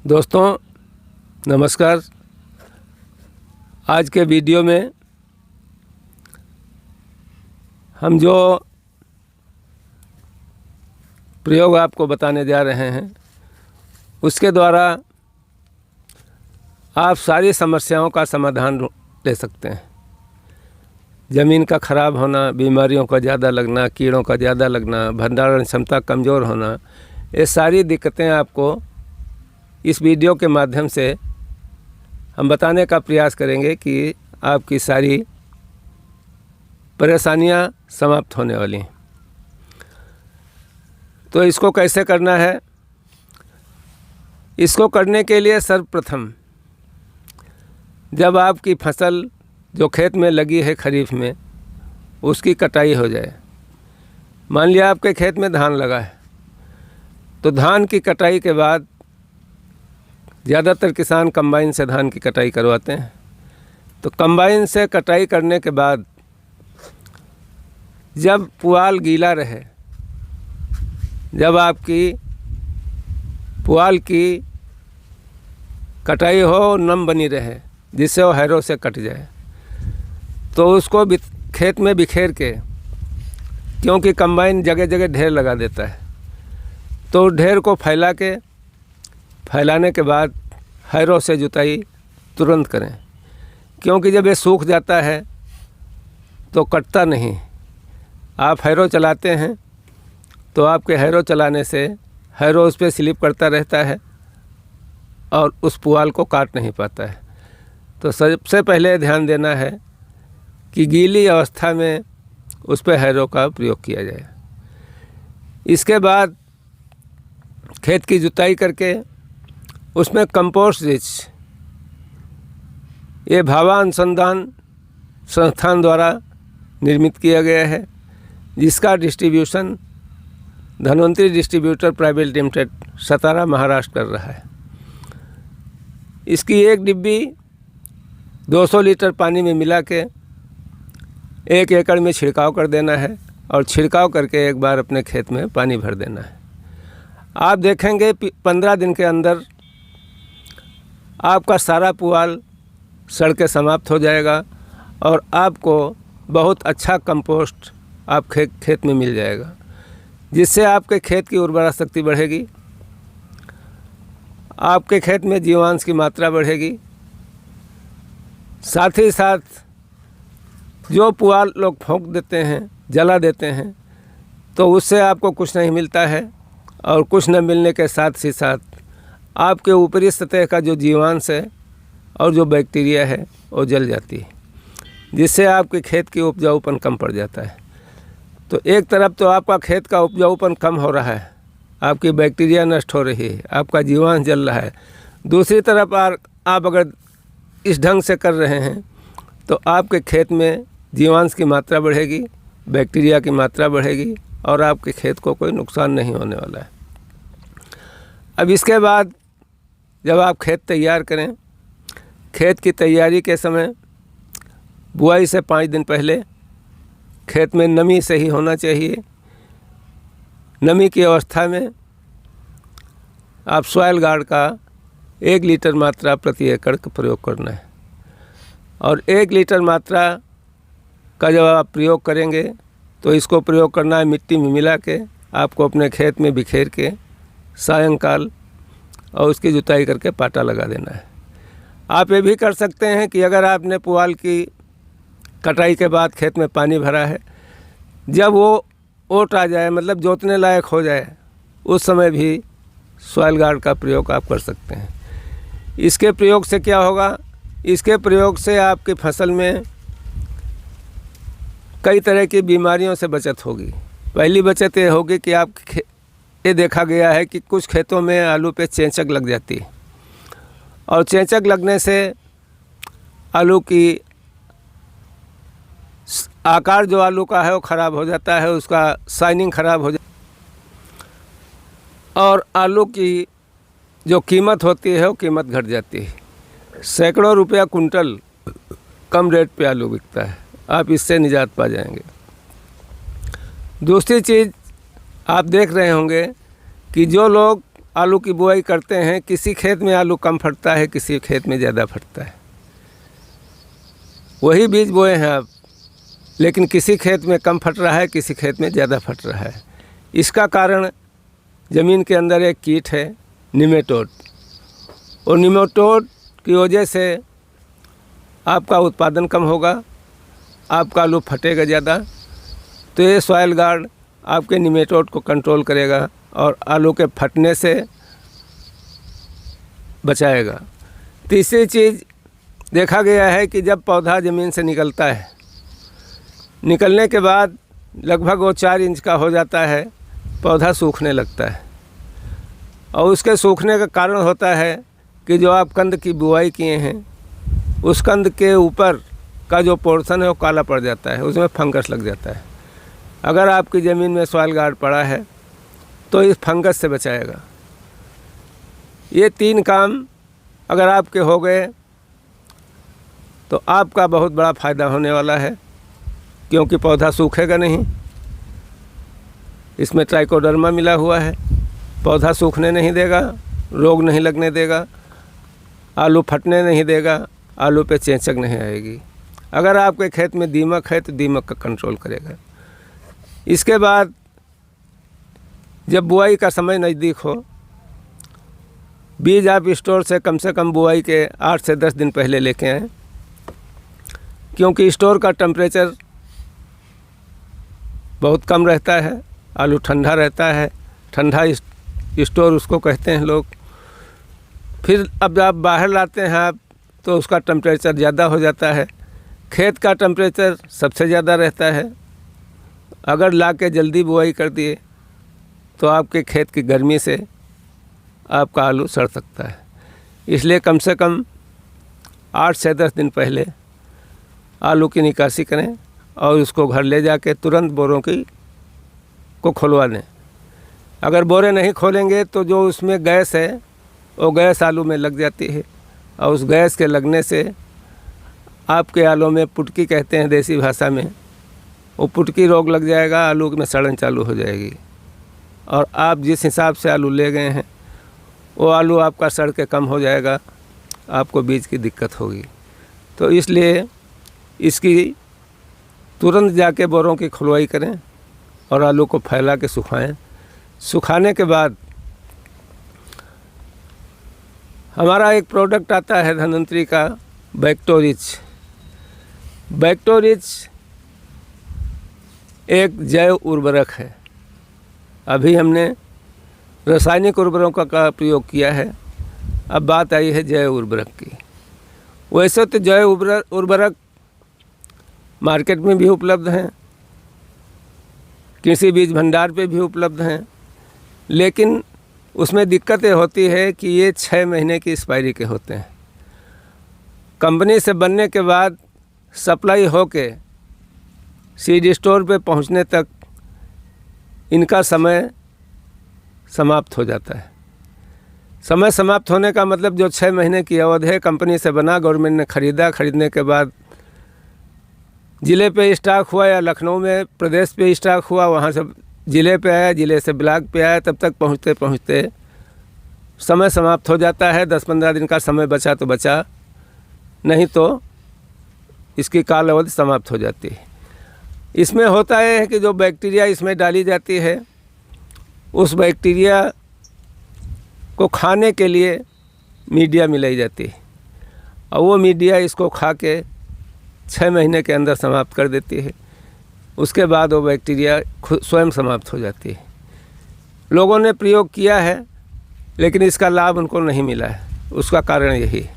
दोस्तों नमस्कार। आज के वीडियो में हम जो प्रयोग आपको बताने जा रहे हैं उसके द्वारा आप सारी समस्याओं का समाधान ले सकते हैं। ज़मीन का ख़राब होना, बीमारियों का ज़्यादा लगना, कीड़ों का ज़्यादा लगना, भंडारण क्षमता कमज़ोर होना, ये सारी दिक्कतें आपको इस वीडियो के माध्यम से हम बताने का प्रयास करेंगे कि आपकी सारी परेशानियां समाप्त होने वाली हैं। तो इसको कैसे करना है? इसको करने के लिए सर्वप्रथम जब आपकी फसल जो खेत में लगी है खरीफ में, उसकी कटाई हो जाए। मान लिया आपके खेत में धान लगा है, तो धान की कटाई के बाद ज़्यादातर किसान कंबाइन से धान की कटाई करवाते हैं। तो कंबाइन से कटाई करने के बाद जब पुआल गीला रहे, जब आपकी पुआल की कटाई हो, नम बनी रहे, जिससे वो हैरों से कट जाए, तो उसको खेत में बिखेर के, क्योंकि कंबाइन जगह जगह ढेर लगा देता है, तो ढेर को फैलाने के बाद हैरों से जुताई तुरंत करें। क्योंकि जब ये सूख जाता है तो कटता नहीं। आप हैरो चलाते हैं तो आपके हैरो चलाने से हैरो उस पर स्लिप करता रहता है और उस पुआल को काट नहीं पाता है। तो सबसे पहले ध्यान देना है कि गीली अवस्था में उस पर हैरो का प्रयोग किया जाए। इसके बाद खेत की जुताई करके उसमें कंपोस्ट रिच, ये भाभा अनुसंधान संस्थान द्वारा निर्मित किया गया है, जिसका distribution Dhanvantari distributor private limited Satara Maharashtra कर रहा है। इसकी एक डिब्बी 200 लीटर पानी में मिला के 1 एकड़ में छिड़काव कर देना है और छिड़काव करके एक बार अपने खेत में पानी भर देना है। आप देखेंगे 15 दिन के अंदर आपका सारा पुआल सड़ के समाप्त हो जाएगा और आपको बहुत अच्छा कंपोस्ट आप खेत में मिल जाएगा, जिससे आपके खेत की उर्वरा शक्ति बढ़ेगी, आपके खेत में जीवांश की मात्रा बढ़ेगी। साथ ही साथ जो पुआल लोग फूंक देते हैं, जला देते हैं, तो उससे आपको कुछ नहीं मिलता है और कुछ न मिलने के साथ ही साथ आपके ऊपरी सतह का जो जीवांश है और जो बैक्टीरिया है वो जल जाती है, जिससे आपके खेत की उपजाऊपन कम पड़ जाता है। तो एक तरफ तो आपका खेत का उपजाऊपन कम हो रहा है, आपकी बैक्टीरिया नष्ट हो रही है, आपका जीवांश जल रहा है। दूसरी तरफ आप अगर इस ढंग से कर रहे हैं तो आपके खेत में जीवांश की मात्रा बढ़ेगी, बैक्टीरिया की मात्रा बढ़ेगी और आपके खेत को कोई नुकसान नहीं होने वाला है। अब इसके बाद जब आप खेत तैयार करें, खेत की तैयारी के समय बुआई से 5 दिन पहले खेत में नमी सही होना चाहिए। नमी की अवस्था में आप सॉइल गार्ड का 1 लीटर मात्रा प्रति एकड़ का प्रयोग करना है। और 1 लीटर मात्रा का जब आप प्रयोग करेंगे तो इसको प्रयोग करना है मिट्टी में मिला के, आपको अपने खेत में बिखेर के सायंकाल और उसकी जुताई करके पाटा लगा देना है। आप ये भी कर सकते हैं कि अगर आपने पुआल की कटाई के बाद खेत में पानी भरा है, जब वो ओट आ जाए, मतलब जोतने लायक हो जाए, उस समय भी सॉइल गार्ड का प्रयोग आप कर सकते हैं। इसके प्रयोग से क्या होगा? इसके प्रयोग से आपकी फसल में कई तरह की बीमारियों से बचत होगी। पहली बचत ये होगी कि आप ये देखा गया है कि कुछ खेतों में आलू पे चेचक लग जाती है और चेचक लगने से आलू की आकार जो आलू का है वो ख़राब हो जाता है, उसका शाइनिंग ख़राब हो जाती है और आलू की जो कीमत होती है वो कीमत घट जाती है। सैकड़ों रुपया कुंटल कम रेट पे आलू बिकता है। आप इससे निजात पा जाएंगे। दूसरी चीज़ आप देख रहे होंगे कि जो लोग आलू की बुआई करते हैं, किसी खेत में आलू कम फटता है, किसी खेत में ज़्यादा फटता है। वही बीज बोए हैं आप, लेकिन किसी खेत में कम फट रहा है, किसी खेत में ज़्यादा फट रहा है। इसका कारण ज़मीन के अंदर एक कीट है, निमेटोड। और निमेटोड की वजह से आपका उत्पादन कम होगा, आपका आलू फटेगा ज़्यादा। तो ये सॉइल गार्ड आपके निमेटोड को कंट्रोल करेगा और आलू के फटने से बचाएगा। तीसरी चीज़ देखा गया है कि जब पौधा ज़मीन से निकलता है, निकलने के बाद लगभग वो 4 इंच का हो जाता है, पौधा सूखने लगता है। और उसके सूखने का कारण होता है कि जो आप कंद की बुआई किए हैं, उस कंद के ऊपर का जो पोर्शन है वो काला पड़ जाता है, उसमें फंगस लग जाता है। अगर आपकी ज़मीन में सॉइल गार्ड पड़ा है तो इस फंगस से बचाएगा। ये 3 काम अगर आपके हो गए तो आपका बहुत बड़ा फ़ायदा होने वाला है, क्योंकि पौधा सूखेगा नहीं। इसमें ट्राइकोडर्मा मिला हुआ है, पौधा सूखने नहीं देगा, रोग नहीं लगने देगा, आलू फटने नहीं देगा, आलू पे चेचक नहीं आएगी। अगर आपके खेत में दीमक है तो दीमक का कंट्रोल करेगा। इसके बाद जब बुआई का समय नज़दीक हो, बीज आप स्टोर से कम बुआई के 8 से 10 दिन पहले लेके आएँ, क्योंकि स्टोर का टेम्परेचर बहुत कम रहता है, आलू ठंडा रहता है, ठंडा स्टोर उसको कहते हैं लोग। फिर अब आप बाहर लाते हैं आप तो उसका टेम्परेचर ज़्यादा हो जाता है। खेत का टेम्परेचर सबसे ज़्यादा रहता है। अगर ला के जल्दी बुआई कर दिए तो आपके खेत की गर्मी से आपका आलू सड़ सकता है। इसलिए कम से कम 8 से 10 दिन पहले आलू की निकासी करें और उसको घर ले जाके तुरंत बोरों को खुलवा दें। अगर बोरे नहीं खोलेंगे तो जो उसमें गैस है वो गैस आलू में लग जाती है, और उस गैस के लगने से आपके आलू में पुटकी कहते हैं देसी भाषा में, वो पुटकी रोग लग जाएगा, आलू में सड़न चालू हो जाएगी। और आप जिस हिसाब से आलू ले गए हैं वो आलू आपका सड़ के कम हो जाएगा, आपको बीज की दिक्कत होगी। तो इसलिए इसकी तुरंत जाके बोरों की खुलवाई करें और आलू को फैला के सुखाएं। सुखाने के बाद हमारा एक प्रोडक्ट आता है धन्वंतरी का, बैक्टोरिच। बैक्टोरिच एक जैव उर्वरक है। अभी हमने रासायनिक उर्वरकों का प्रयोग किया है, अब बात आई है जैव उर्वरक की। वैसे तो जैव उर्वरक मार्केट में भी उपलब्ध हैं, कृषि बीज भंडार पे भी उपलब्ध हैं, लेकिन उसमें दिक्कतें होती है कि ये 6 महीने की एक्सपायरी के होते हैं। कंपनी से बनने के बाद सप्लाई होके सीड स्टोर पे पहुंचने तक इनका समय समाप्त हो जाता है। समय समाप्त होने का मतलब जो 6 महीने की अवधि है, कंपनी से बना, गवर्नमेंट ने ख़रीदा, ख़रीदने के बाद ज़िले पे स्टॉक हुआ या लखनऊ में प्रदेश पे स्टॉक हुआ, वहाँ से ज़िले पे आया, ज़िले से ब्लॉक पे आया, तब तक पहुँचते पहुँचते समय समाप्त हो जाता है। 10-15 दिन का समय बचा तो बचा, नहीं तो इसकी काल अवधि समाप्त हो जाती है। इसमें होता है कि जो बैक्टीरिया इसमें डाली जाती है, उस बैक्टीरिया को खाने के लिए मीडिया मिलाई जाती है, और वो मीडिया इसको खा के 6 महीने के अंदर समाप्त कर देती है। उसके बाद वो बैक्टीरिया स्वयं समाप्त हो जाती है। लोगों ने प्रयोग किया है लेकिन इसका लाभ उनको नहीं मिला है, उसका कारण यही है।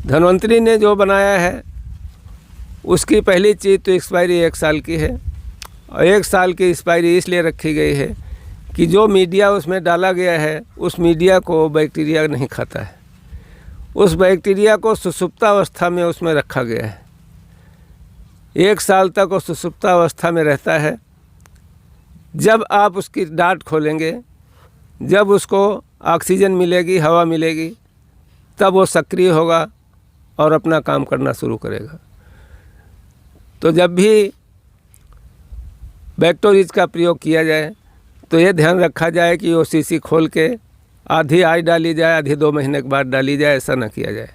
धन्वंतरी ने जो बनाया है उसकी पहली चीज़ तो एक्सपायरी 1 साल की है, और 1 साल की एक्सपायरी इसलिए रखी गई है कि जो मीडिया उसमें डाला गया है उस मीडिया को बैक्टीरिया नहीं खाता है। उस बैक्टीरिया को सुषुप्तावस्था में उसमें रखा गया है। 1 साल तक वो सुषुप्तावस्था में रहता है। जब आप उसकी डांट खोलेंगे, जब उसको ऑक्सीजन मिलेगी, हवा मिलेगी, तब वो सक्रिय होगा और अपना काम करना शुरू करेगा। तो जब भी बैक्टोरिच का प्रयोग किया जाए तो ये ध्यान रखा जाए कि वो शीशी खोल के आधी आज डाली जाए, आधी 2 महीने के बाद डाली जाए, ऐसा ना किया जाए।